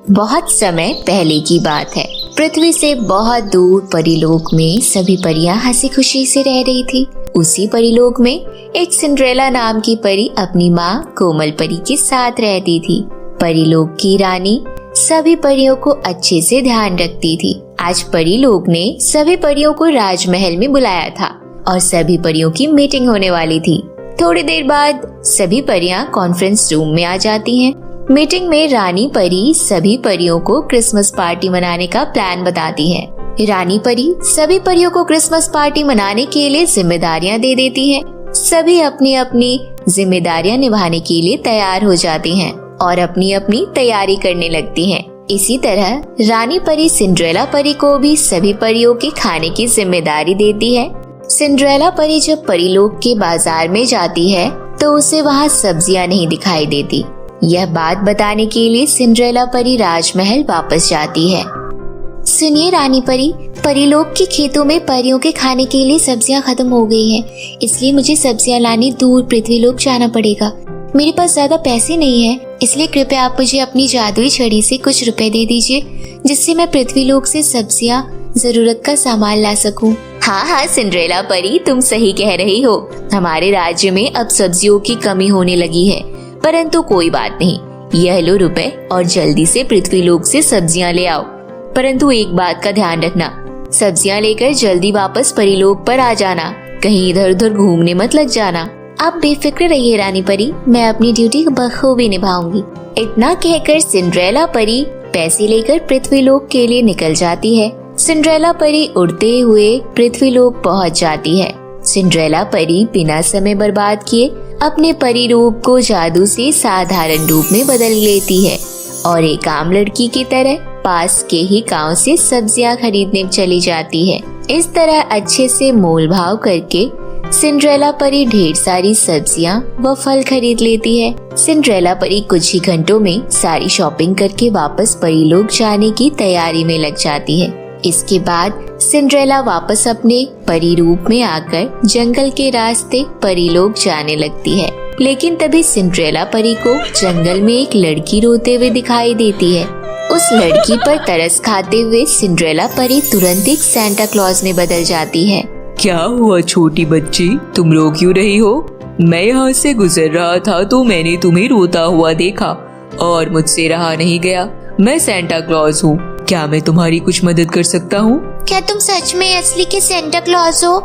बहुत समय पहले की बात है। पृथ्वी से बहुत दूर परीलोक में सभी परियां हंसी खुशी से रह रही थी। उसी परीलोक में एक सिंड्रेला नाम की परी अपनी माँ कोमल परी के साथ रहती थी। परीलोक की रानी सभी परियों को अच्छे से ध्यान रखती थी। आज परीलोक ने सभी परियों को राजमहल में बुलाया था और सभी परियों की मीटिंग होने वाली थी। थोड़ी देर बाद सभी परियां कॉन्फ्रेंस रूम में आ जाती हैं। मीटिंग में रानी परी सभी परियों को क्रिसमस पार्टी मनाने का प्लान बताती है। रानी परी सभी परियों को क्रिसमस पार्टी मनाने के लिए जिम्मेदारियां दे देती है। सभी अपनी अपनी जिम्मेदारियां निभाने के लिए तैयार हो जाती हैं और अपनी अपनी तैयारी करने लगती हैं। इसी तरह रानी परी सिंड्रेला परी को भी सभी परियों के खाने की जिम्मेदारी देती है। सिंड्रेला परी जब परीलोक के बाजार में जाती है तो उसे वहाँ सब्जियां नहीं दिखाई देती। यह बात बताने के लिए सिंड्रेला परी राजमहल वापस जाती है। सुनिए रानी परी, परीलोक के खेतों में परियों के खाने के लिए सब्जियां खत्म हो गई हैं, इसलिए मुझे सब्जियां लाने दूर पृथ्वीलोक जाना पड़ेगा। मेरे पास ज्यादा पैसे नहीं है, इसलिए कृपया आप मुझे अपनी जादुई छड़ी से कुछ रुपए दे दीजिए, जिससे मैं पृथ्वीलोक से सब्जियां जरूरत का सामान ला सकूं। हाँ सिंड्रेला परी, तुम सही कह रही हो। हमारे राज्य में अब सब्जियों की कमी होने लगी है, परंतु कोई बात नहीं, यह लो रुपए और जल्दी से पृथ्वीलोक से सब्जियां ले आओ। परंतु एक बात का ध्यान रखना, सब्जियां लेकर जल्दी वापस परीलोक पर आ जाना, कहीं इधर उधर घूमने मत लग जाना। आप बेफिक्र रहिए रानी परी, मैं अपनी ड्यूटी बखूबी निभाऊंगी। इतना कहकर सिंड्रेला परी पैसे लेकर पृथ्वीलोक के लिए निकल जाती है। सिंड्रेला परी उड़ते हुए पृथ्वीलोक पहुंच जाती है। सिंड्रेला परी बिना समय बर्बाद किए अपने परी रूप को जादू से साधारण रूप में बदल लेती है और एक आम लड़की की तरह पास के ही गांव से सब्जियां खरीदने चली जाती है। इस तरह अच्छे से मोल भाव करके सिंड्रेला परी ढेर सारी सब्जियां व फल खरीद लेती है। सिंड्रेला परी कुछ ही घंटों में सारी शॉपिंग करके वापस परीलोक जाने की तैयारी में लग जाती है। इसके बाद सिंड्रेला वापस अपने परी रूप में आकर जंगल के रास्ते परीलोक जाने लगती है। लेकिन तभी सिंड्रेला परी को जंगल में एक लड़की रोते हुए दिखाई देती है। उस लड़की पर तरस खाते हुए सिंड्रेला परी तुरंत एक सेंटा क्लॉज में बदल जाती है। क्या हुआ छोटी बच्ची, तुम रो क्यों रही हो? मैं यहाँ से गुजर रहा था तो मैंने तुम्हें रोता हुआ देखा और मुझसे रहा नहीं गया। मैं सेंटा क्लॉज हूँ, क्या मैं तुम्हारी कुछ मदद कर सकता हूँ? क्या तुम सच में असली के सेंटा क्लॉज हो?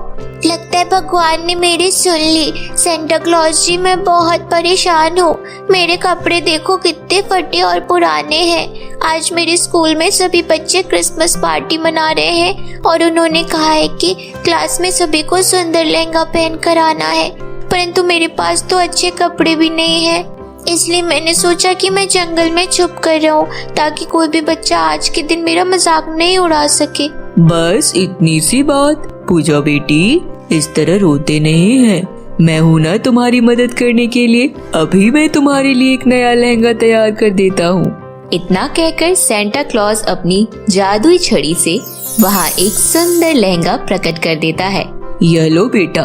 लगता है भगवान ने मेरी सुन ली। सेंटा क्लॉज जी, मैं बहुत परेशान हूँ। मेरे कपड़े देखो कितने फटे और पुराने हैं। आज मेरे स्कूल में सभी बच्चे क्रिसमस पार्टी मना रहे हैं और उन्होंने कहा है कि क्लास में सभी को सुंदर लहंगा पहन कर आना है, परंतु मेरे पास तो अच्छे कपड़े भी नहीं है। इसलिए मैंने सोचा कि मैं जंगल में छुप कर रहूं ताकि कोई भी बच्चा आज के दिन मेरा मजाक नहीं उड़ा सके। बस इतनी सी बात। पूजा बेटी, इस तरह रोते नहीं हैं। मैं हूँ ना तुम्हारी मदद करने के लिए। अभी मैं तुम्हारे लिए एक नया लहंगा तैयार कर देता हूँ। इतना कहकर सेंटा क्लॉज अपनी जादुई छड़ी से वहाँ एक सुंदर लहंगा प्रकट कर देता है। यह लो बेटा,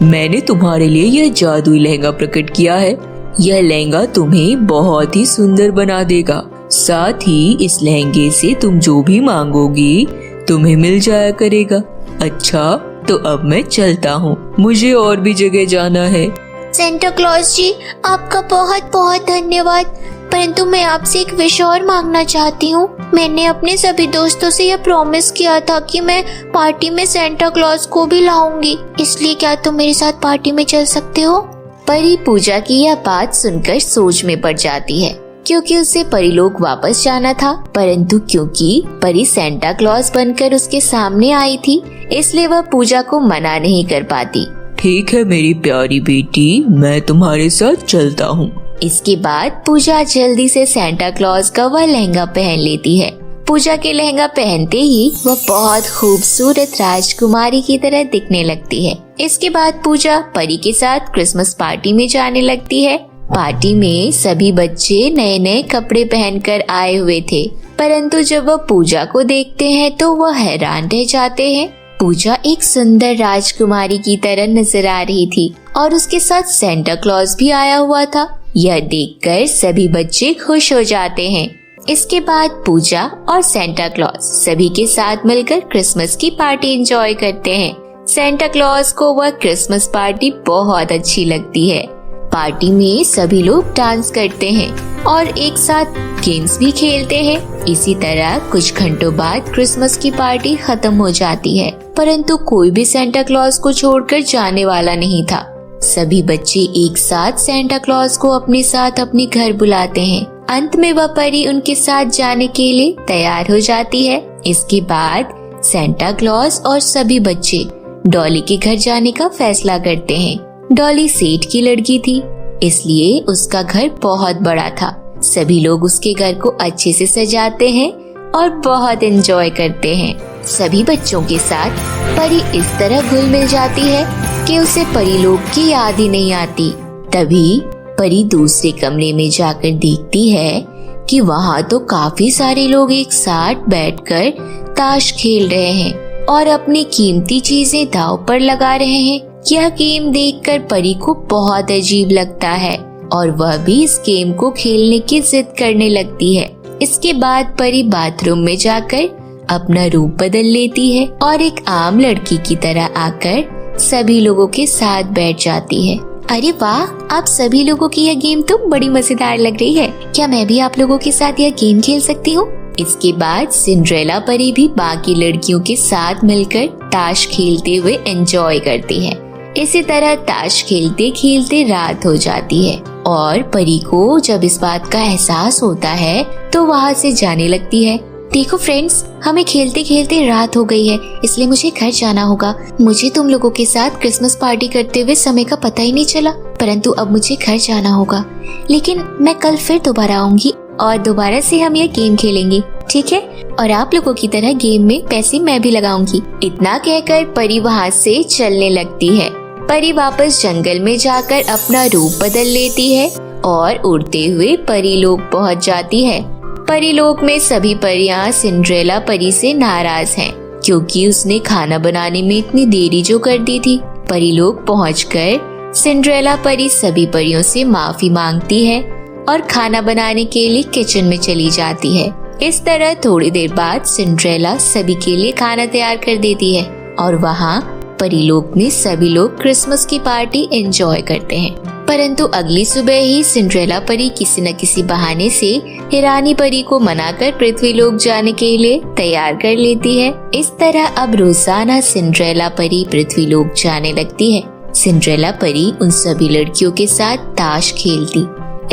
मैंने तुम्हारे लिए यह जादुई लहंगा प्रकट किया है। यह लहंगा तुम्हें बहुत ही सुंदर बना देगा। साथ ही इस लहंगे से तुम जो भी मांगोगी तुम्हें मिल जाया करेगा। अच्छा, तो अब मैं चलता हूँ, मुझे और भी जगह जाना है। सेंटा क्लॉज जी, आपका बहुत बहुत धन्यवाद, परंतु मैं आपसे एक विश और मांगना चाहती हूँ। मैंने अपने सभी दोस्तों से यह प्रॉमिस किया था कि मैं पार्टी में सेंटा क्लॉज को भी लाऊंगी, इसलिए क्या तुम मेरे साथ पार्टी में चल सकते हो? परी पूजा की यह बात सुनकर सोच में पड़ जाती है, क्योंकि उसे परीलोक वापस जाना था, परंतु क्योंकि परी सेंटा क्लॉज बनकर उसके सामने आई थी, इसलिए वह पूजा को मना नहीं कर पाती। ठीक है मेरी प्यारी बेटी, मैं तुम्हारे साथ चलता हूँ। इसके बाद पूजा जल्दी से सेंटा क्लॉज का वह लहंगा पहन लेती है। पूजा के लहंगा पहनते ही वह बहुत खूबसूरत राजकुमारी की तरह दिखने लगती है। इसके बाद पूजा परी के साथ क्रिसमस पार्टी में जाने लगती है। पार्टी में सभी बच्चे नए नए कपड़े पहनकर आए हुए थे, परंतु जब वह पूजा को देखते हैं तो वह हैरान रह जाते हैं। पूजा एक सुंदर राजकुमारी की तरह नजर आ रही थी और उसके साथ सेंटा क्लॉज भी आया हुआ था। यह देखकर सभी बच्चे खुश हो जाते हैं। इसके बाद पूजा और सेंटा क्लॉज सभी के साथ मिलकर क्रिसमस की पार्टी एंजॉय करते हैं। सेंटा क्लॉज को वह क्रिसमस पार्टी बहुत अच्छी लगती है। पार्टी में सभी लोग डांस करते हैं और एक साथ गेम्स भी खेलते हैं। इसी तरह कुछ घंटों बाद क्रिसमस की पार्टी खत्म हो जाती है, परंतु कोई भी सेंटा क्लॉज को छोड़कर जाने वाला नहीं था। सभी बच्चे एक साथ सेंटा क्लॉज को अपने साथ अपने घर बुलाते हैं। अंत में वह परी उनके साथ जाने के लिए तैयार हो जाती है। इसके बाद सेंटा क्लॉज और सभी बच्चे डॉली के घर जाने का फैसला करते हैं। डॉली सेठ की लड़की थी, इसलिए उसका घर बहुत बड़ा था। सभी लोग उसके घर को अच्छे से सजाते हैं और बहुत एंजॉय करते हैं। सभी बच्चों के साथ परी इस तरह घुल मिल जाती है कि उसे परी लोग की याद ही नहीं आती। तभी परी दूसरे कमरे में जाकर देखती है कि वहाँ तो काफी सारे लोग एक साथ बैठकर ताश खेल रहे हैं और अपनी कीमती चीजें दांव पर लगा रहे हैं। यह गेम देखकर परी को बहुत अजीब लगता है और वह भी इस गेम को खेलने की जिद करने लगती है। इसके बाद परी बाथरूम में जाकर अपना रूप बदल लेती है और एक आम लड़की की तरह आकर सभी लोगों के साथ बैठ जाती है। अरे वाह, आप सभी लोगों की यह गेम तो बड़ी मजेदार लग रही है। क्या मैं भी आप लोगों के साथ यह गेम खेल सकती हूँ? इसके बाद सिंड्रेला परी भी बाकी लड़कियों के साथ मिलकर ताश खेलते हुए एंजॉय करती है। इसी तरह ताश खेलते खेलते रात हो जाती है और परी को जब इस बात का एहसास होता है तो वहाँ से जाने लगती है। देखो फ्रेंड्स, हमें खेलते खेलते रात हो गई है, इसलिए मुझे घर जाना होगा। मुझे तुम लोगों के साथ क्रिसमस पार्टी करते हुए समय का पता ही नहीं चला, परंतु अब मुझे घर जाना होगा। लेकिन मैं कल फिर दोबारा आऊंगी और दोबारा से हम यह गेम खेलेंगे, ठीक है? और आप लोगों की तरह गेम में पैसे मैं भी लगाऊंगी। इतना कहकर परी वहाँ से चलने लगती है। परी वापस जंगल में जाकर अपना रूप बदल लेती है और उड़ते हुए परी लोग पहुँच जाती है। परी लोक में सभी परियां सिंड्रेला परी से नाराज हैं, क्योंकि उसने खाना बनाने में इतनी देरी जो कर दी थी। परी लोक पहुंचकर सिंड्रेला परी सभी परियों से माफी मांगती है और खाना बनाने के लिए किचन में चली जाती है। इस तरह थोड़ी देर बाद सिंड्रेला सभी के लिए खाना तैयार कर देती है और वहाँ परी लोक में सभी लोग क्रिसमस की पार्टी एंजॉय करते हैं। परंतु अगली सुबह ही सिंड्रेला परी किसी न किसी बहाने से हिरानी परी को मनाकर पृथ्वी लोक जाने के लिए तैयार कर लेती है। इस तरह अब रोजाना सिंड्रेला परी पृथ्वी लोक जाने लगती है। सिंड्रेला परी उन सभी लड़कियों के साथ ताश खेलती।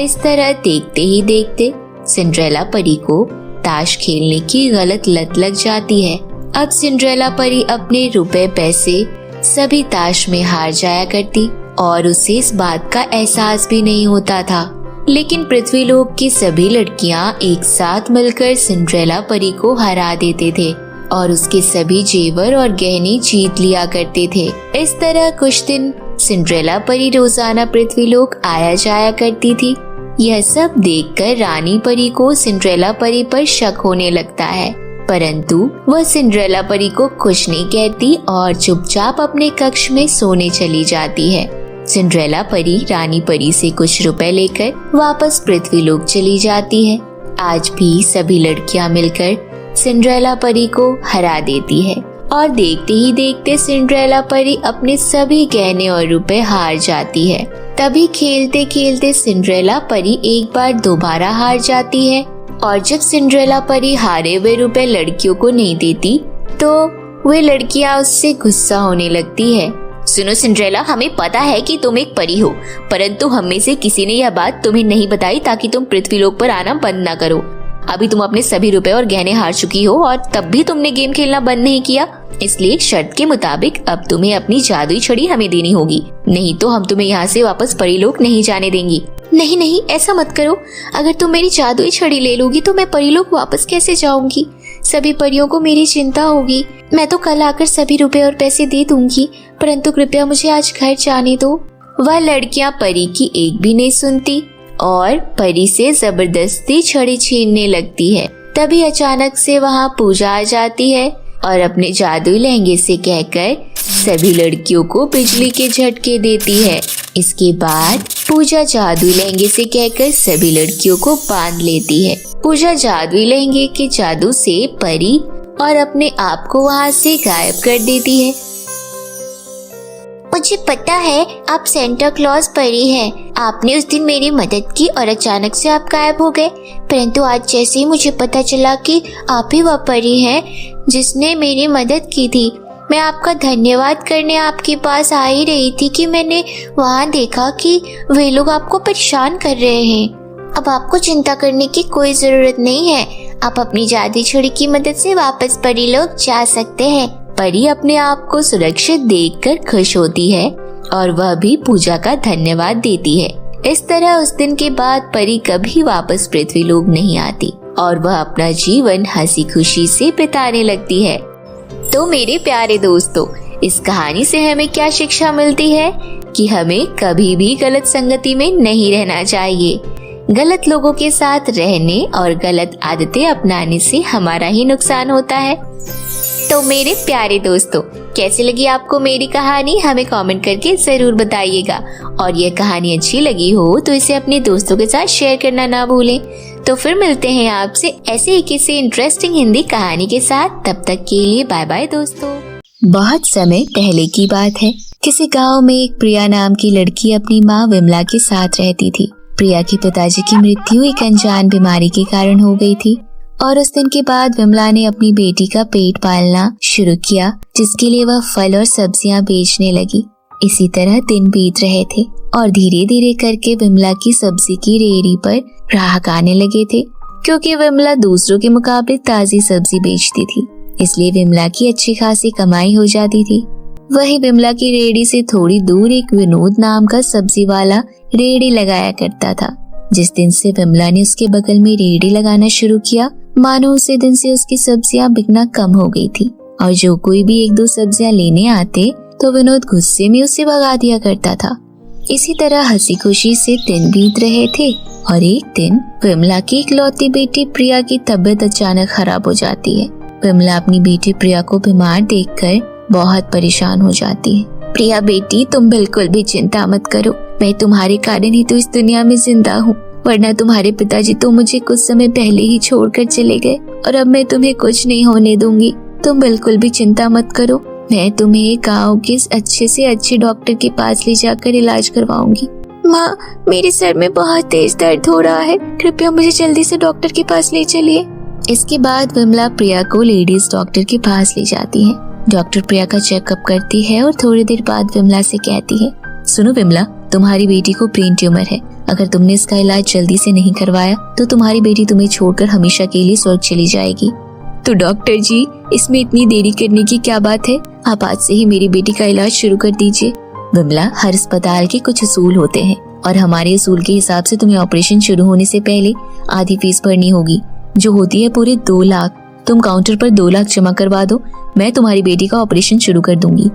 इस तरह देखते ही देखते सिंड्रेला परी को ताश खेलने की गलत लत लग जाती है। अब सिंड्रेला परी अपने रुपए पैसे सभी ताश में हार जाया करती और उसे इस बात का एहसास भी नहीं होता था। लेकिन पृथ्वी लोक की सभी लड़कियां एक साथ मिलकर सिंड्रेला परी को हरा देते थे और उसके सभी जेवर और गहने जीत लिया करते थे। इस तरह कुछ दिन सिंड्रेला परी रोजाना पृथ्वी लोक आया जाया करती थी। यह सब देखकर रानी परी को सिंड्रेला परी पर शक होने लगता है, परंतु वह सिंड्रेला परी को कुछ नहीं कहती और चुपचाप अपने कक्ष में सोने चली जाती है। सिंड्रेला परी रानी परी से कुछ रुपए लेकर वापस पृथ्वी लोक चली जाती है। आज भी सभी लड़कियां मिलकर सिंड्रेला परी को हरा देती है और देखते ही देखते सिंड्रेला परी अपने सभी गहने और रुपए हार जाती है। तभी खेलते खेलते सिंड्रेला परी एक बार दोबारा हार जाती है और जब सिंड्रेला परी हारे हुए रुपए लड़कियों को नहीं देती तो वे लड़कियां उससे गुस्सा होने लगती है। सुनो सिंड्रेला, हमें पता है कि तुम एक परी हो, परंतु हम में से किसी ने यह बात तुम्हें नहीं बताई ताकि तुम पृथ्वी लोक पर आना बंद ना करो। अभी तुम अपने सभी रुपए और गहने हार चुकी हो और तब भी तुमने गेम खेलना बंद नहीं किया, इसलिए शर्त के मुताबिक अब तुम्हें अपनी जादुई छड़ी हमें देनी होगी, नहीं तो हम तुम्हें यहाँ से वापस परी लोक नहीं जाने देंगी। नहीं नहीं, ऐसा मत करो। अगर तुम मेरी जादुई छड़ी ले लोगी तो मैं परी लोक वापस कैसे जाऊंगी? सभी परियों को मेरी चिंता होगी। मैं तो कल आकर सभी रुपए और पैसे दे दूंगी, परंतु कृपया मुझे आज घर जाने दो। वह लड़कियां परी की एक भी नहीं सुनती और परी से जबरदस्ती छड़ी छीनने लगती है। तभी अचानक से वहाँ पूजा आ जाती है और अपने जादुई लहंगे से कहकर सभी लड़कियों को बिजली के झटके देती है। इसके बाद पूजा जादुई लहंगे से कहकर सभी लड़कियों को बांध लेती है। पूजा जादुई लहंगे के जादू से परी और अपने आप को वहाँ से गायब कर देती है। मुझे पता है आप सेंटा क्लॉज परी हैं। आपने उस दिन मेरी मदद की और अचानक से आप गायब हो गए, परंतु आज जैसे ही मुझे पता चला कि आप ही वह परी हैं जिसने मेरी मदद की थी, मैं आपका धन्यवाद करने आपके पास आ ही रही थी कि मैंने वहाँ देखा कि वे लोग आपको परेशान कर रहे हैं। अब आपको चिंता करने की कोई जरूरत नहीं है। आप अपनी जादुई छुरी की मदद से वापस परी लोग जा सकते हैं। परी अपने आप को सुरक्षित देखकर खुश होती है और वह भी पूजा का धन्यवाद देती है। इस तरह उस दिन के बाद परी कभी वापस पृथ्वी लोक नहीं आती और वह अपना जीवन हंसी खुशी से बिताने लगती है। तो मेरे प्यारे दोस्तों, इस कहानी से हमें क्या शिक्षा मिलती है कि हमें कभी भी गलत संगति में नहीं रहना चाहिए। गलत लोगों के साथ रहने और गलत आदतें अपनाने से हमारा ही नुकसान होता है। तो मेरे प्यारे दोस्तों, कैसी लगी आपको मेरी कहानी, हमें कमेंट करके जरूर बताइएगा। और यह कहानी अच्छी लगी हो तो इसे अपने दोस्तों के साथ शेयर करना ना भूलें। तो फिर मिलते हैं आपसे ऐसे ही किसी इंटरेस्टिंग हिंदी कहानी के साथ। तब तक के लिए बाय बाय दोस्तों। बहुत समय पहले की बात है। किसी गांव में एक प्रिया नाम की लड़की अपनी माँ विमला के साथ रहती थी। प्रिया के पिताजी की मृत्यु एक अनजान बीमारी के कारण हो गई थी और उस दिन के बाद विमला ने अपनी बेटी का पेट पालना शुरू किया, जिसके लिए वह फल और सब्जियां बेचने लगी। इसी तरह दिन बीत रहे थे और धीरे धीरे करके विमला की सब्जी की रेहड़ी पर ग्राहक आने लगे थे। क्योंकि विमला दूसरों के मुकाबले ताजी सब्जी बेचती थी, इसलिए विमला की अच्छी खासी कमाई हो जाती थी। वहीं विमला की रेहड़ी से थोड़ी दूर एक विनोद नाम का सब्जी वाला रेहड़ी लगाया करता था। जिस दिन से विमला ने उसके बगल में रेहड़ी लगाना शुरू किया, मानो उसी दिन से उसकी सब्जियां बिकना कम हो गई थी और जो कोई भी एक दो सब्जियां लेने आते तो विनोद गुस्से में उसे भगा दिया करता था। इसी तरह हंसी खुशी से दिन बीत रहे थे और एक दिन विमला की इकलौती बेटी प्रिया की तबीयत अचानक खराब हो जाती है। विमला अपनी बेटी प्रिया को बीमार देखकर बहुत परेशान हो जाती है। प्रिया बेटी, तुम बिल्कुल भी चिंता मत करो, मैं तुम्हारे कारण ही तो इस दुनिया में जिंदा हूँ, वरना तुम्हारे पिताजी तो मुझे कुछ समय पहले ही छोड़कर चले गए और अब मैं तुम्हें कुछ नहीं होने दूंगी। तुम बिल्कुल भी चिंता मत करो, मैं तुम्हें गाँव के अच्छे से अच्छे डॉक्टर के पास ले जाकर इलाज करवाऊंगी। माँ, मेरे सर में बहुत तेज दर्द हो रहा है, कृपया मुझे जल्दी से डॉक्टर के पास ले चलिए। इसके बाद विमला प्रिया को लेडीज डॉक्टर के पास ले जाती है। डॉक्टर प्रिया का चेकअप करती है और थोड़ी देर बाद विमला से कहती है, सुनो विमला, तुम्हारी बेटी को ब्रेन ट्यूमर है। अगर तुमने इसका इलाज जल्दी से नहीं करवाया तो तुम्हारी बेटी तुम्हें छोड़कर हमेशा के लिए स्वर्ग चली जाएगी। तो डॉक्टर जी, इसमें इतनी देरी करने की क्या बात है, आप आज से ही मेरी बेटी का इलाज शुरू कर दीजिए। विमला, हर अस्पताल के कुछ असूल होते हैं और हमारे असूल के हिसाब से तुम्हें ऑपरेशन शुरू होने से पहले आधी फीस भरनी होगी, जो होती है पूरे 2 लाख। तुम काउंटर पर 2 लाख जमा करवा दो, मैं तुम्हारी बेटी का ऑपरेशन शुरू कर दूंगी।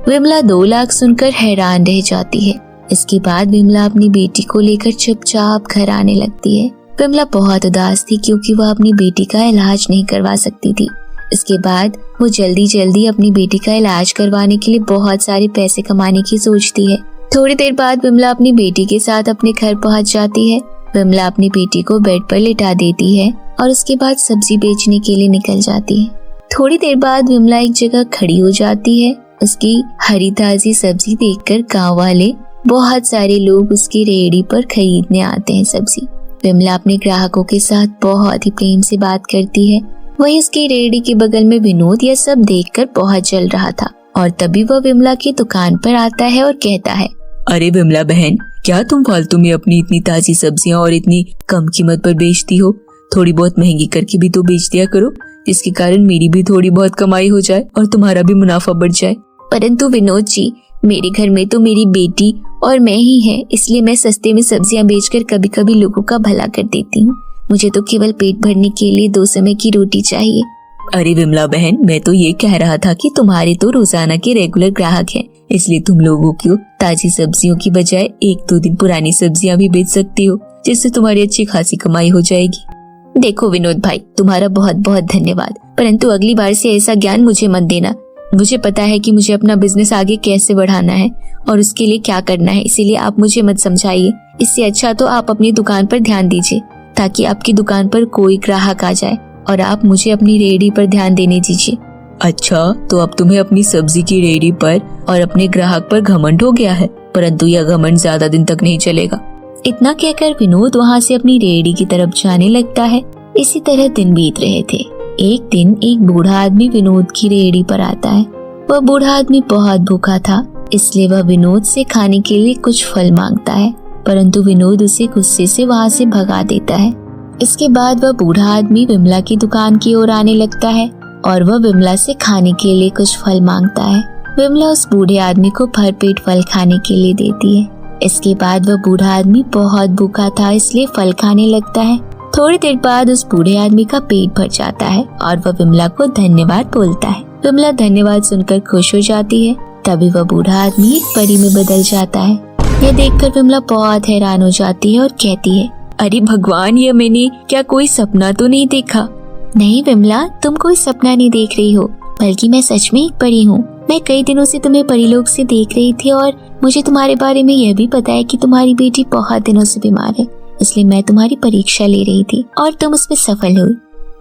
विमला 2 लाख सुनकर हैरान रह जाती है। इसके बाद विमला अपनी बेटी को लेकर चुपचाप घर आने लगती है। विमला बहुत उदास थी क्योंकि वह अपनी बेटी का इलाज नहीं करवा सकती थी। इसके बाद वो जल्दी जल्दी अपनी बेटी का इलाज करवाने के लिए बहुत सारे पैसे कमाने की सोचती है। थोड़ी देर बाद विमला अपनी बेटी के साथ अपने घर पहुंच जाती है। विमला अपनी बेटी को बेड पर लिटा देती है और उसके बाद सब्जी बेचने के लिए निकल जाती है। थोड़ी देर बाद विमला एक जगह खड़ी हो जाती है। उसकी हरी ताजी सब्जी देखकर गांव वाले बहुत सारे लोग उसकी रेहड़ी पर खरीदने आते हैं सब्जी। विमला अपने ग्राहकों के साथ बहुत ही प्रेम से बात करती है। वहीं उसकी रेहड़ी के बगल में विनोद यह सब देखकर बहुत जल रहा था और तभी वह विमला की दुकान पर आता है और कहता है, अरे विमला बहन, क्या तुम फालतू में अपनी इतनी ताजी सब्जियां और इतनी कम कीमत पर बेचती हो? थोड़ी बहुत महंगी करके भी तो बेच दिया करो, जिसके कारण मेरी भी थोड़ी बहुत कमाई हो जाए और तुम्हारा भी मुनाफा बढ़ जाए। परंतु विनोद जी, मेरे घर में तो मेरी बेटी और मैं ही है, इसलिए मैं सस्ते में सब्जियां बेचकर कभी कभी लोगों का भला कर देती हूँ। मुझे तो केवल पेट भरने के लिए 2 समय की रोटी चाहिए। अरे विमला बहन, मैं तो ये कह रहा था कि तुम्हारे तो रोजाना के रेगुलर ग्राहक हैं, इसलिए तुम लोगों को ताजी सब्जियों की बजाय 1-2 दिन पुरानी सब्जियां भी बेच सकती हो, जिससे तुम्हारी अच्छी खासी कमाई हो जाएगी। देखो विनोद भाई, तुम्हारा बहुत बहुत धन्यवाद, परंतु अगली बार से ऐसा ज्ञान मुझे मत देना। मुझे पता है कि मुझे अपना बिजनेस आगे कैसे बढ़ाना है और उसके लिए क्या करना है, इसीलिए आप मुझे मत समझाइए। इससे अच्छा तो आप अपनी दुकान पर ध्यान दीजिए ताकि आपकी दुकान पर कोई ग्राहक आ जाए और आप मुझे अपनी रेहड़ी पर ध्यान देने दीजिए। अच्छा, तो अब तुम्हें अपनी सब्जी की रेहड़ी पर और अपने ग्राहक पर घमंड हो गया है, परंतु यह घमंड ज्यादा दिन तक नहीं चलेगा। इतना कहकर विनोद वहाँ से अपनी रेहड़ी की तरफ जाने लगता है। इसी तरह दिन बीत रहे थे। एक दिन एक बूढ़ा आदमी विनोद की रेहड़ी पर आता है। वह बूढ़ा आदमी बहुत भूखा था, इसलिए वह विनोद से खाने के लिए कुछ फल मांगता है, परंतु विनोद उसे गुस्से से वहाँ से भगा देता है। इसके बाद वह बूढ़ा आदमी विमला की दुकान की ओर आने लगता है और वह विमला से खाने के लिए कुछ फल मांगता है। विमला उस बूढ़े आदमी को भरपेट फल खाने के लिए देती है। इसके बाद वह बूढ़ा आदमी बहुत भूखा था, इसलिए फल खाने लगता है। थोड़ी देर बाद उस बूढ़े आदमी का पेट भर जाता है और वह विमला को धन्यवाद बोलता है। विमला धन्यवाद सुनकर खुश हो जाती है। तभी वह बूढ़ा आदमी एक परी में बदल जाता है। यह देखकर विमला बहुत हैरान हो जाती है और कहती है, अरे भगवान, ये मैंने क्या कोई सपना तो नहीं देखा? नहीं विमला, तुम कोई सपना नहीं देख रही हो, बल्कि मैं सच में एक परी हूँ। मैं कई दिनों से तुम्हें परीलोक से देख रही थी और मुझे तुम्हारे बारे में यह भी पता है कि तुम्हारी बेटी बहुत दिनों से बीमार है, इसलिए मैं तुम्हारी परीक्षा ले रही थी और तुम उसमें सफल हुई।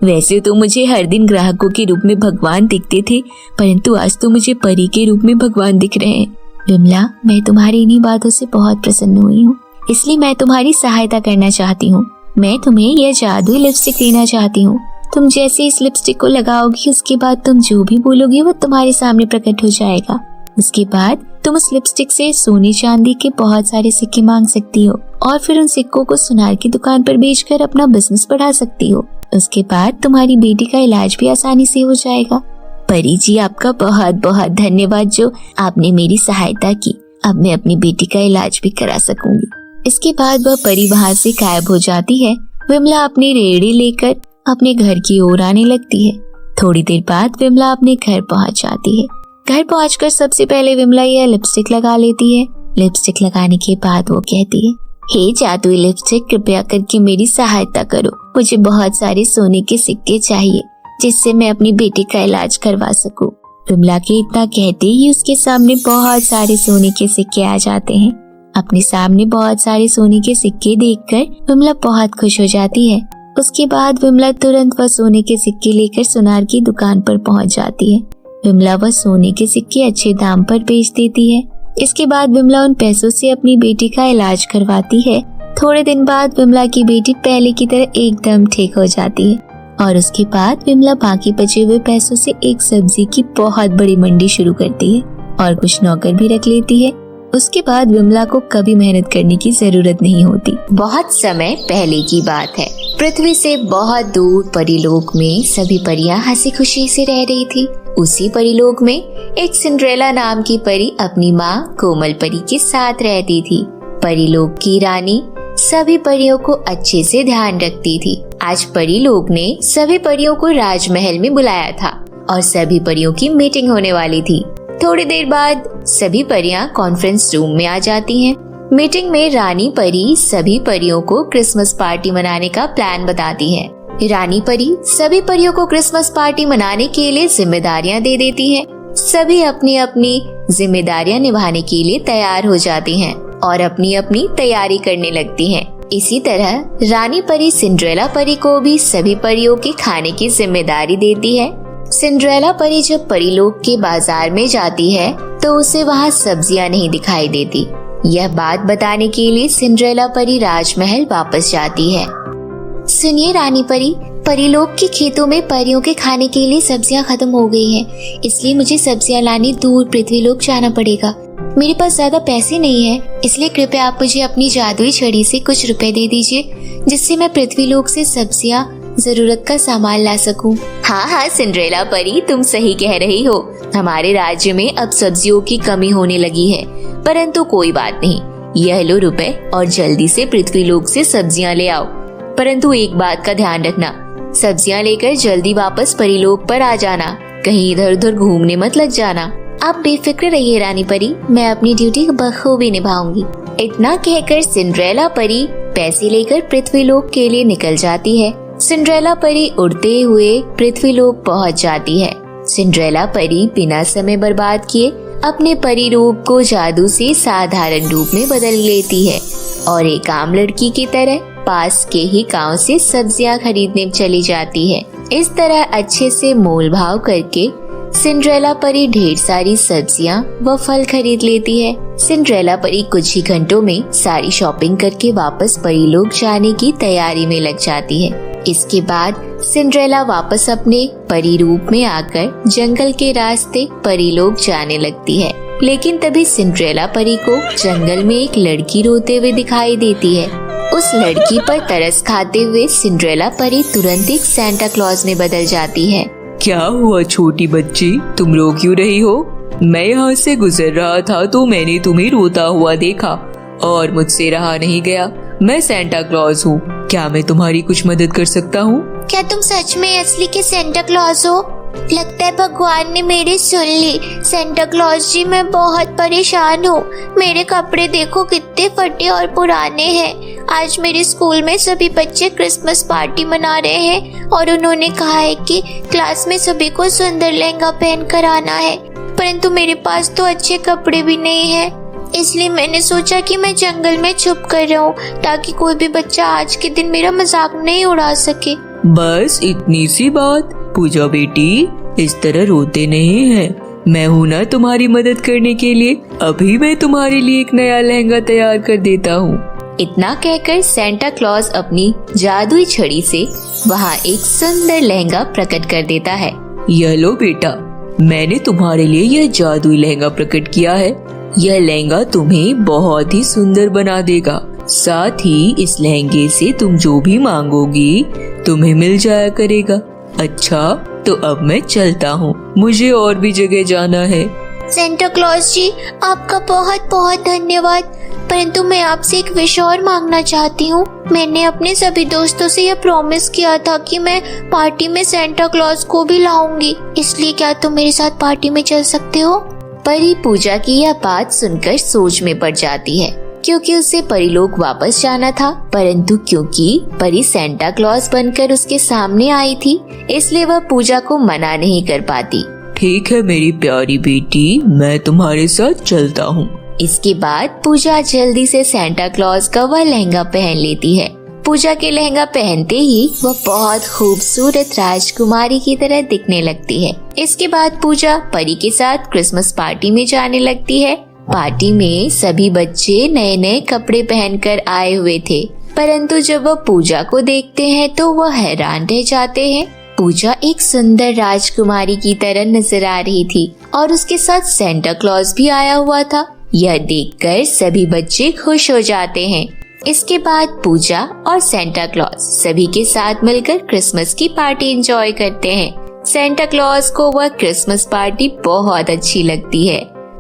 वैसे तो मुझे हर दिन ग्राहकों के रूप में भगवान दिखते थे, परंतु आज तो मुझे परी के रूप में भगवान दिख रहे हैं। विमला, मैं तुम्हारी इन्हीं बातों से बहुत प्रसन्न हुई हूँ, इसलिए मैं तुम्हारी सहायता करना चाहती हूँ। मैं तुम्हें यह जादुई लिपस्टिक देना चाहती हूँ। तुम जैसे इस लिपस्टिक को लगाओगी, उसके बाद तुम जो भी बोलोगी वो तुम्हारे सामने प्रकट हो जाएगा। उसके बाद तुम उस लिपस्टिक से सोने चांदी के बहुत सारे सिक्के मांग सकती हो और फिर उन सिक्कों को सुनार की दुकान पर बेचकर अपना बिजनेस बढ़ा सकती हो। उसके बाद तुम्हारी बेटी का इलाज भी आसानी से हो जाएगा। परी जी, आपका बहुत बहुत धन्यवाद जो आपने मेरी सहायता की। अब मैं अपनी बेटी का इलाज भी करा सकूंगी। इसके बाद वह परी वहाँ से गायब हो जाती है। विमला अपनी रेहड़ी लेकर अपने घर की ओर आने लगती है। थोड़ी देर बाद विमला अपने घर पहुँच जाती है। घर पहुंचकर सबसे पहले विमला यह लिपस्टिक लगा लेती है। लिपस्टिक लगाने के बाद वो कहती है, हे जादुई लिपस्टिक, कृपया करके मेरी सहायता करो। मुझे बहुत सारे सोने के सिक्के चाहिए जिससे मैं अपनी बेटी का इलाज करवा सकूं। विमला के इतना कहते ही उसके सामने बहुत सारे सोने के सिक्के आ जाते हैं। अपने सामने बहुत सारे सोने के सिक्के देखकर विमला बहुत खुश हो जाती है। उसके बाद विमला तुरंत वह सोने के सिक्के लेकर सुनार की दुकान पर पहुंच जाती है। विमला वह सोने के सिक्के अच्छे दाम पर बेच देती है। इसके बाद विमला उन पैसों से अपनी बेटी का इलाज करवाती है। थोड़े दिन बाद विमला की बेटी पहले की तरह एकदम ठीक हो जाती है और उसके बाद विमला बाकी बचे हुए पैसों से एक सब्जी की बहुत बड़ी मंडी शुरू करती है और कुछ नौकर भी रख लेती है। उसके बाद विमला को कभी मेहनत करने की जरूरत नहीं होती। बहुत समय पहले की बात है। पृथ्वी से बहुत दूर परीलोक में सभी परियां हंसी खुशी से रह रही थी। उसी परीलोक में एक सिंड्रेला नाम की परी अपनी माँ कोमल परी के साथ रहती थी। परीलोक की रानी सभी परियों को अच्छे से ध्यान रखती थी। आज परीलोक ने सभी परियों को राजमहल में बुलाया था और सभी परियों की मीटिंग होने वाली थी। थोड़ी देर बाद सभी परियां कॉन्फ्रेंस रूम में आ जाती हैं। मीटिंग में रानी परी सभी परियों को क्रिसमस पार्टी मनाने का प्लान बताती है। रानी परी सभी परियों को क्रिसमस पार्टी मनाने के लिए जिम्मेदारियां दे देती है। सभी अपनी अपनी जिम्मेदारियां निभाने के लिए तैयार हो जाती हैं और अपनी अपनी तैयारी करने लगती हैं। इसी तरह रानी परी सिंड्रेला परी को भी सभी परियों के खाने की जिम्मेदारी देती है। सिंड्रेला परी जब परीलोक के बाजार में जाती है तो उसे वहाँ सब्जियां नहीं दिखाई देती। यह बात बताने के लिए सिंड्रेला परी राजमहल वापस जाती है। सुनिए रानी परी, परीलोक के खेतों में परियों के खाने के लिए सब्जियां खत्म हो गई हैं, इसलिए मुझे सब्जियां लाने दूर पृथ्वीलोक जाना पड़ेगा। मेरे पास ज्यादा पैसे नहीं है, इसलिए कृपया आप मुझे अपनी जादुई छड़ी से कुछ रुपए दे दीजिए जिससे मैं पृथ्वीलोक से सब्जियां जरूरत का सामान ला सकूं। हाँ सिंड्रेला परी, तुम सही कह रही हो। हमारे राज्य में अब सब्जियों की कमी होने लगी है, परंतु कोई बात नहीं, यह लो रुपए और जल्दी से पृथ्वीलोक से सब्जियां ले आओ। परंतु एक बात का ध्यान रखना, सब्जियां लेकर जल्दी वापस परीलोक पर आ जाना, कहीं इधर उधर घूमने मत लग जाना। आप बेफिक्र रहिए रानी परी, मैं अपनी ड्यूटी बखूबी निभाऊंगी। इतना कहकर सिंड्रेला परी पैसे लेकर पृथ्वीलोक के लिए निकल जाती है। सिंड्रेला परी उड़ते हुए पृथ्वीलोक पहुंच जाती है। सिंड्रेला परी बिना समय बर्बाद किए अपने परी रूप को जादू से साधारण रूप में बदल लेती है और एक आम लड़की की तरह पास के ही गांव से सब्जियां खरीदने चली जाती है। इस तरह अच्छे से मोल भाव करके सिंड्रेला परी ढेर सारी सब्जियां व फल खरीद लेती है। सिंड्रेला परी कुछ ही घंटों में सारी शॉपिंग करके वापस परी लोग जाने की तैयारी में लग जाती है। इसके बाद सिंड्रेला वापस अपने परी रूप में आकर जंगल के रास्ते परी लोग जाने लगती है। लेकिन तभी सिंड्रेला परी को जंगल में एक लड़की रोते हुए दिखाई देती है। उस लड़की पर तरस खाते हुए सिंड्रेला परी तुरंत एक सेंटा क्लॉज में बदल जाती है। क्या हुआ छोटी बच्ची, तुम रो क्यों रही हो? मैं यहाँ से गुजर रहा था तो मैंने तुम्हें रोता हुआ देखा और मुझसे रहा नहीं गया। मैं सेंटा क्लॉज हूँ, क्या मैं तुम्हारी कुछ मदद कर सकता हूँ? क्या तुम सच में असली के सेंटा क्लॉज हो? लगता है भगवान ने मेरी सुन ली। सेंटा क्लॉज जी, मैं बहुत परेशान हूँ। मेरे कपड़े देखो कितने फटे और पुराने हैं। आज मेरे स्कूल में सभी बच्चे क्रिसमस पार्टी मना रहे हैं और उन्होंने कहा है कि क्लास में सभी को सुंदर लहंगा पहन कर आना है, परंतु मेरे पास तो अच्छे कपड़े भी नहीं है। इसलिए मैंने सोचा कि मैं जंगल में छुप कर रहूं ताकि कोई भी बच्चा आज के दिन मेरा मजाक नहीं उड़ा सके। बस इतनी सी बात? पूजा बेटी, इस तरह रोते नहीं हैं। मैं हूँ ना तुम्हारी मदद करने के लिए। अभी मैं तुम्हारे लिए एक नया लहंगा तैयार कर देता हूँ। इतना कहकर सेंटा क्लॉज अपनी जादुई छड़ी से वहाँ एक सुंदर लहंगा प्रकट कर देता है। यह लो बेटा, मैंने तुम्हारे लिए यह जादुई लहंगा प्रकट किया है। यह लहंगा तुम्हें बहुत ही सुंदर बना देगा। साथ ही इस लहंगे से तुम जो भी मांगोगी तुम्हें मिल जाया करेगा। अच्छा, तो अब मैं चलता हूँ, मुझे और भी जगह जाना है। सेंटा क्लॉज जी, आपका बहुत बहुत धन्यवाद, परंतु मैं आपसे एक विश और मांगना चाहती हूँ। मैंने अपने सभी दोस्तों से यह प्रॉमिस किया था कि मैं पार्टी में सेंटा क्लॉज को भी लाऊंगी, इसलिए क्या तुम मेरे साथ पार्टी में चल सकते हो? परी पूजा की यह बात सुनकर सोच में पड़ जाती है, क्योंकि उसे परीलोक वापस जाना था, परंतु क्योंकि परी सेंटा क्लॉज बनकर उसके सामने आई थी, इसलिए वह पूजा को मना नहीं कर पाती। ठीक है मेरी प्यारी बेटी, मैं तुम्हारे साथ चलता हूँ। इसके बाद पूजा जल्दी से सेंटा क्लॉज का वह लहंगा पहन लेती है। पूजा के लहंगा पहनते ही वह बहुत खूबसूरत राजकुमारी की तरह दिखने लगती है। इसके बाद पूजा परी के साथ क्रिसमस पार्टी में जाने लगती है। पार्टी में सभी बच्चे नए नए कपड़े पहनकर आए हुए थे, परंतु जब वह पूजा को देखते हैं तो वह हैरान रह जाते हैं। पूजा एक सुंदर राजकुमारी की तरह नजर आ रही थी और उसके साथ सेंटा क्लॉज भी आया हुआ था। यह देखकर सभी बच्चे खुश हो जाते हैं। इसके बाद पूजा और सेंटा क्लॉज सभी के साथ मिलकर क्रिसमस की पार्टी एंजॉय करते हैं। सेंटा क्लॉज को वह क्रिसमस पार्टी बहुत अच्छी लगती है।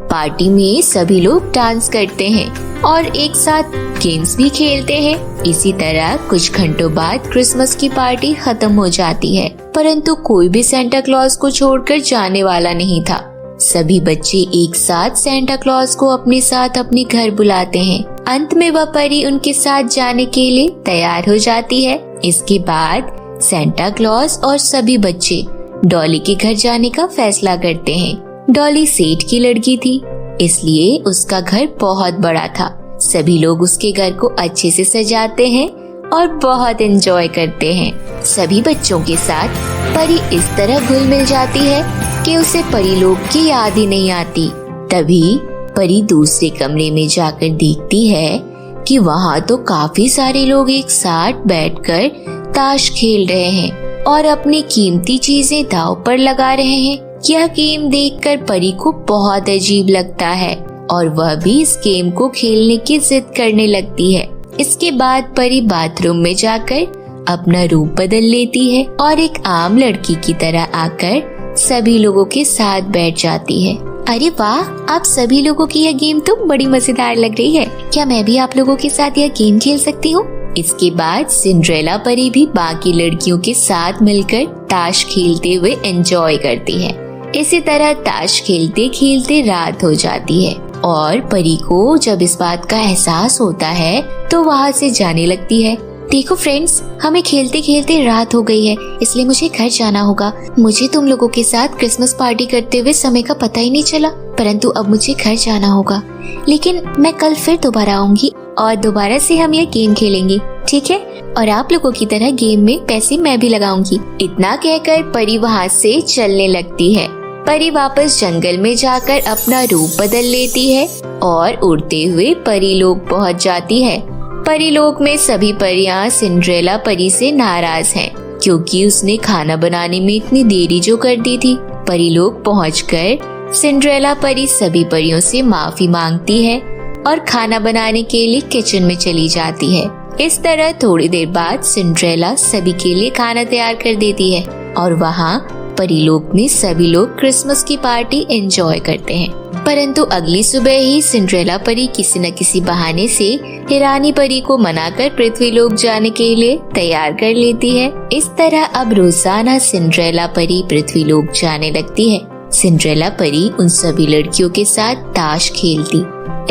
पार्टी में सभी लोग डांस करते हैं और एक साथ गेम्स भी खेलते हैं। इसी तरह कुछ घंटों बाद क्रिसमस की पार्टी खत्म हो जाती है, परंतु कोई भी सेंटा क्लॉज को छोड़कर जाने वाला नहीं था। सभी बच्चे एक साथ सेंटा क्लॉज को अपने साथ अपने घर बुलाते हैं। अंत में वह परी उनके साथ जाने के लिए तैयार हो जाती है। इसके बाद सेंटा क्लॉज और सभी बच्चे डॉली के घर जाने का फैसला करते हैं। डॉली सेठ की लड़की थी, इसलिए उसका घर बहुत बड़ा था। सभी लोग उसके घर को अच्छे से सजाते हैं और बहुत एंजॉय करते हैं। सभी बच्चों के साथ परी इस तरह घुल मिल जाती है कि उसे परी लोग की याद ही नहीं आती। तभी परी दूसरे कमरे में जाकर देखती है कि वहाँ तो काफी सारे लोग एक साथ बैठकर ताश खेल रहे हैं और अपनी कीमती चीजें दांव पर लगा रहे हैं। यह गेम देखकर परी को बहुत अजीब लगता है और वह भी इस गेम को खेलने की जिद करने लगती है। इसके बाद परी बाथरूम में जाकर अपना रूप बदल लेती है और एक आम लड़की की तरह आकर सभी लोगों के साथ बैठ जाती है। अरे वाह, आप सभी लोगों की यह गेम तो बड़ी मजेदार लग रही है। क्या मैं भी आप लोगों के साथ यह गेम खेल सकती हूँ? इसके बाद सिंड्रेला परी भी बाकी लड़कियों के साथ मिलकर ताश खेलते हुए एंजॉय करती है। इसी तरह ताश खेलते खेलते रात हो जाती है और परी को जब इस बात का एहसास होता है तो वहाँ से जाने लगती है। देखो फ्रेंड्स, हमें खेलते खेलते रात हो गई है, इसलिए मुझे घर जाना होगा। मुझे तुम लोगों के साथ क्रिसमस पार्टी करते हुए समय का पता ही नहीं चला, परंतु अब मुझे घर जाना होगा। लेकिन मैं कल फिर दोबारा आऊंगी और दोबारा से हम यह गेम खेलेंगे, ठीक है? और आप लोगों की तरह गेम में पैसे मैं भी लगाऊंगी। इतना कहकर परी वहाँ से चलने लगती है। परी वापस जंगल में जाकर अपना रूप बदल लेती है और उड़ते हुए परी लोक पहुँच जाती है। परी लोक में सभी परियां सिंड्रेला परी से नाराज हैं, क्योंकि उसने खाना बनाने में इतनी देरी जो कर दी थी। परी लोक पहुंचकर सिंड्रेला परी सभी परियों से माफी मांगती है और खाना बनाने के लिए किचन में चली जाती है। इस तरह थोड़ी देर बाद सिंड्रेला सभी के लिए खाना तैयार कर देती है और वहाँ परीलोक में सभी लोग क्रिसमस की पार्टी एंजॉय करते हैं। परंतु अगली सुबह ही सिंड्रेला परी किसी न किसी बहाने से रानी परी को मनाकर पृथ्वीलोक जाने के लिए तैयार कर लेती है। इस तरह अब रोजाना सिंड्रेला परी पृथ्वीलोक जाने लगती है। सिंड्रेला परी उन सभी लड़कियों के साथ ताश खेलती।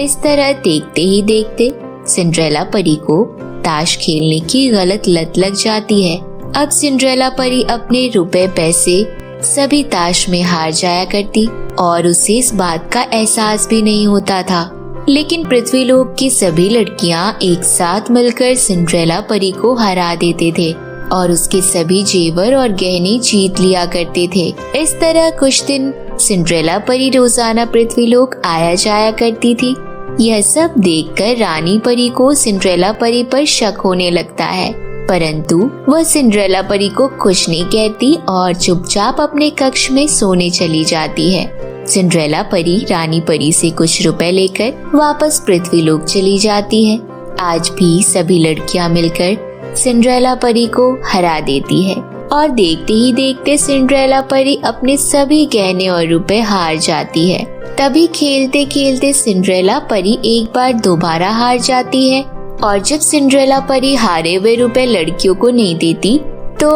इस तरह देखते ही देखते सिंड्रेला परी को ताश खेलने की गलत लत लग जाती है। अब सिंड्रेला परी अपने रुपए पैसे सभी ताश में हार जाया करती और उसे इस बात का एहसास भी नहीं होता था। लेकिन पृथ्वीलोक की सभी लड़कियां एक साथ मिलकर सिंड्रेला परी को हरा देते थे और उसके सभी जेवर और गहने जीत लिया करते थे। इस तरह कुछ दिन सिंड्रेला परी रोजाना पृथ्वीलोक आया जाया करती थी। यह सब देखकर रानी परी को सिंड्रेला परी पर शक होने लगता है, परंतु वह सिंड्रेला परी को कुछ नहीं कहती और चुपचाप अपने कक्ष में सोने चली जाती है। सिंड्रेला परी रानी परी से कुछ रुपए लेकर वापस पृथ्वीलोक चली जाती है। आज भी सभी लड़कियां मिलकर सिंड्रेला परी को हरा देती है और देखते ही देखते सिंड्रेला परी अपने सभी गहने और रुपए हार जाती है। तभी खेलते खेलते सिंड्रेला परी एक बार दोबारा हार जाती है और जब सिंड्रेला परी हारे हुए रुपए लड़कियों को नहीं देती तो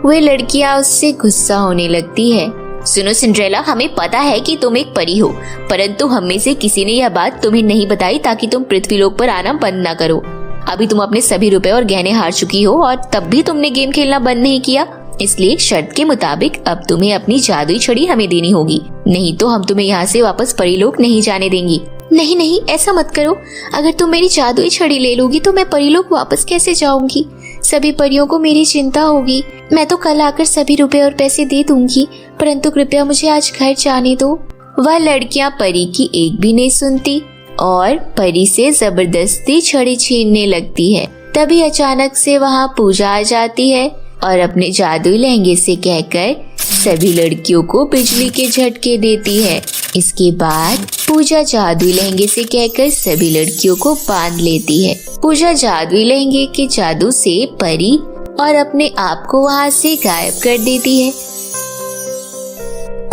वे लड़कियां उससे गुस्सा होने लगती है। सुनो सिंड्रेला, हमें पता है कि तुम एक परी हो, परंतु हम में से किसी ने यह बात तुम्हें नहीं बताई ताकि तुम पृथ्वीलोक पर आना बंद न करो। अभी तुम अपने सभी रुपए और गहने हार चुकी हो और तब भी तुमने गेम खेलना बंद नहीं किया, इसलिए शर्त के मुताबिक अब तुम्हें अपनी जादुई छड़ी हमें देनी होगी, नहीं तो हम तुम्हें यहाँ से वापस परीलोक नहीं जाने देंगी। नहीं नहीं, ऐसा मत करो। अगर तुम मेरी जादुई छड़ी ले लोगी तो मैं परीलोक वापस कैसे जाऊंगी? सभी परियों को मेरी चिंता होगी। मैं तो कल आकर सभी रुपए और पैसे दे दूंगी, परंतु कृपया मुझे आज घर जाने दो। वह लड़कियां परी की एक भी नहीं सुनती और परी से जबरदस्ती छड़ी छीनने लगती है। तभी अचानक से वहाँ पूजा आ जाती है और अपने जादुई लहंगे से कहकर सभी लड़कियों को बिजली के झटके देती है। इसके बाद पूजा जादुई लहंगे से कहकर सभी लड़कियों को बांध लेती है। पूजा जादुई लहंगे के जादू से परी और अपने आप को वहाँ से गायब कर देती है।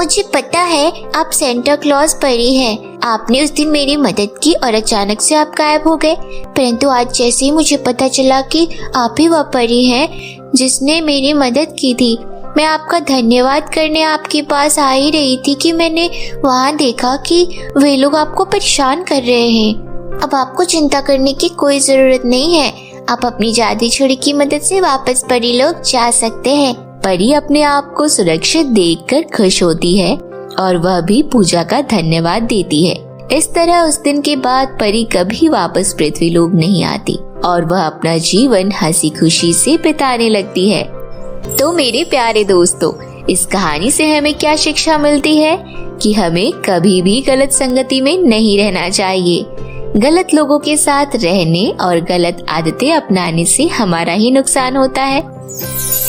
मुझे पता है आप सेंटा क्लॉज परी हैं। आपने उस दिन मेरी मदद की और अचानक से आप गायब हो गए, परंतु आज जैसे ही मुझे पता चला कि आप ही वह परी हैं जिसने मेरी मदद की थी, मैं आपका धन्यवाद करने आपके पास आ ही रही थी कि मैंने वहाँ देखा कि वे लोग आपको परेशान कर रहे हैं। अब आपको चिंता करने की कोई जरूरत नहीं है। आप अपनी जादुई छड़ी की मदद से वापस परीलोक जा सकते हैं। परी अपने आप को सुरक्षित देखकर खुश होती है और वह भी पूजा का धन्यवाद देती है। इस तरह उस दिन के बाद परी कभी वापस पृथ्वीलोक नहीं आती और वह अपना जीवन हंसी खुशी से बिताने लगती है। तो मेरे प्यारे दोस्तों, इस कहानी से हमें क्या शिक्षा मिलती है कि हमें कभी भी गलत संगति में नहीं रहना चाहिए। गलत लोगों के साथ रहने और गलत आदतें अपनाने से हमारा ही नुकसान होता है।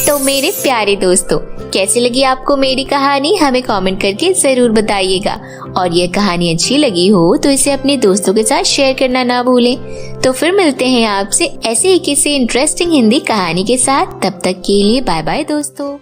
तो मेरे प्यारे दोस्तों, कैसी लगी आपको मेरी कहानी? हमें कमेंट करके जरूर बताइएगा और ये कहानी अच्छी लगी हो तो इसे अपने दोस्तों के साथ शेयर करना ना भूलें। तो फिर मिलते हैं आपसे ऐसे ही किसी इंटरेस्टिंग हिंदी कहानी के साथ। तब तक के लिए बाय बाय दोस्तों।